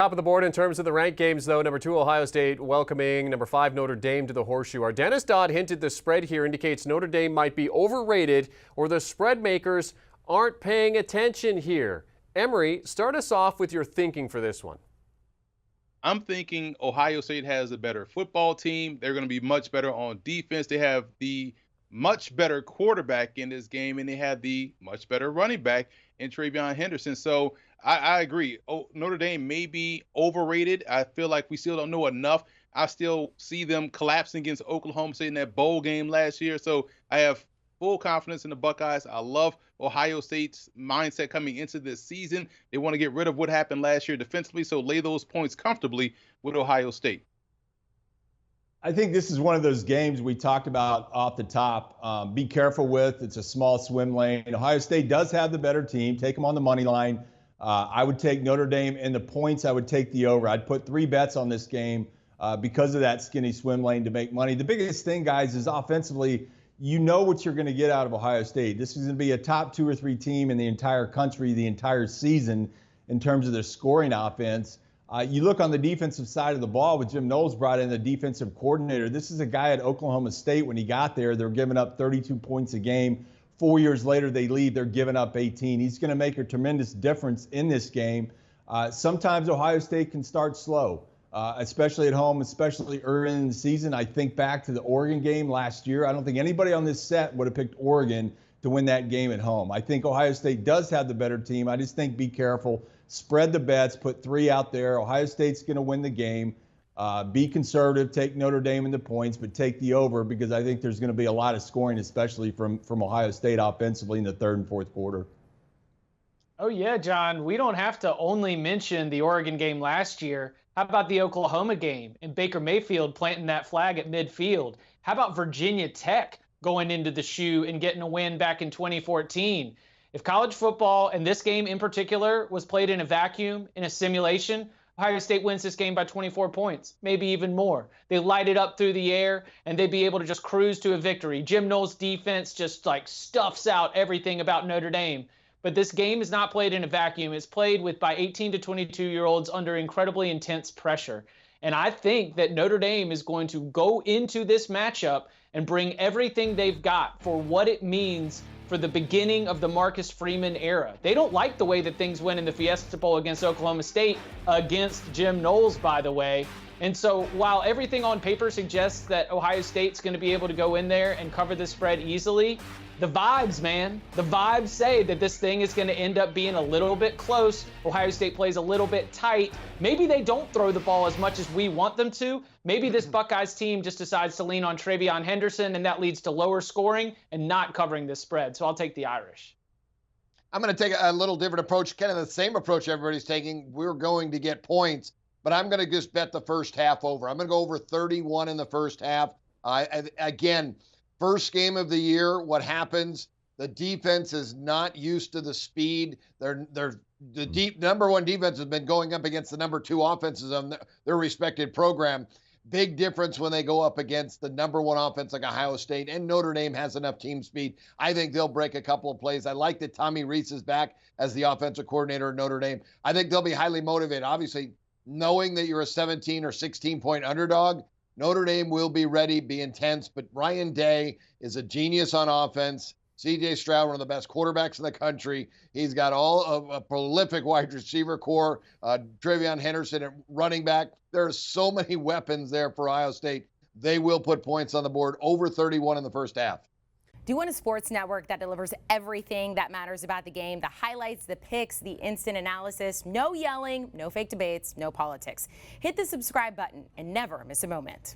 Top of the board in terms of the ranked games, though. Number 2, Ohio State welcoming number 5, Notre Dame to the Horseshoe. Our Dennis Dodd hinted the spread here indicates Notre Dame might be overrated or the spread makers aren't paying attention here. Emery, start us off with your thinking for this one. I'm thinking Ohio State has a better football team. They're going to be much better on defense. They have the much better quarterback in this game, and they have the much better running back in TreVeyon Henderson. So I agree. Notre Dame may be overrated. I feel like we still don't know enough. I still see them collapsing against Oklahoma State in that bowl game last year. So I have full confidence in the Buckeyes. I love Ohio State's mindset coming into this season. They want to get rid of what happened last year defensively, so lay those points comfortably with Ohio State. I think this is one of those games we talked about off the top. Be careful with. It's a small swim lane. Ohio State does have the better team. Take them on the money line. I would take Notre Dame and the points. I would take the over. I'd put 3 bets on this game because of that skinny swim lane to make money. The biggest thing, guys, is offensively, you know what you're going to get out of Ohio State. This is going to be a top 2 or 3 team in the entire country, the entire season in terms of their scoring offense. You look on the defensive side of the ball with Jim Knowles brought in the defensive coordinator. This is a guy at Oklahoma State. When he got there, they're giving up 32 points a game. 4 years later, they leave. They're giving up 18. He's going to make a tremendous difference in this game. Sometimes Ohio State can start slow, especially at home, especially early in the season. I think back to the Oregon game last year. I don't think anybody on this set would have picked Oregon to win that game at home. I think Ohio State does have the better team. I just think be careful. Spread the bets, put 3 out there. Ohio State's going to win the game. Be conservative, take Notre Dame in the points, but take the over because I think there's going to be a lot of scoring, especially from Ohio State offensively in the 3rd and 4th quarter. Oh, yeah, John. We don't have to only mention the Oregon game last year. How about the Oklahoma game and Baker Mayfield planting that flag at midfield? How about Virginia Tech going into the shoe and getting a win back in 2014? If college football, and this game in particular, was played in a vacuum, in a simulation, Ohio State wins this game by 24 points, maybe even more. They light it up through the air, and they'd be able to just cruise to a victory. Jim Knowles' defense just stuffs out everything about Notre Dame. But this game is not played in a vacuum. It's played with by 18 to 22-year-olds under incredibly intense pressure. And I think that Notre Dame is going to go into this matchup and bring everything they've got for what it means for the beginning of the Marcus Freeman era. They don't like the way that things went in the Fiesta Bowl against Oklahoma State, against Jim Knowles, by the way. And so while everything on paper suggests that Ohio State's going to be able to go in there and cover the spread easily, the vibes, man, the vibes say that this thing is going to end up being a little bit close. Ohio State plays a little bit tight. Maybe they don't throw the ball as much as we want them to. Maybe this Buckeyes team just decides to lean on TreVeyon Henderson, and that leads to lower scoring and not covering this spread. So I'll take the Irish. I'm going to take a little different approach, kind of the same approach everybody's taking. We're going to get points, but I'm going to just bet the first half over. I'm going to go over 31 in the first half. Again, first game of the year, what happens? The defense is not used to the speed. The number 1 defense has been going up against the number 2 offenses of their respected program. Big difference when they go up against the number 1 offense like Ohio State, and Notre Dame has enough team speed. I think they'll break a couple of plays. I like that Tommy Rees is back as the offensive coordinator at Notre Dame. I think they'll be highly motivated. Obviously, knowing that you're a 17 or 16-point underdog, Notre Dame will be ready, be intense, but Ryan Day is a genius on offense. C.J. Stroud, one of the best quarterbacks in the country. He's got all of a prolific wide receiver core. TreVeyon Henderson at running back. There are so many weapons there for Ohio State. They will put points on the board, over 31 in the first half. Do you want a sports network that delivers everything that matters about the game? The highlights, the picks, the instant analysis, no yelling, no fake debates, no politics. Hit the subscribe button and never miss a moment.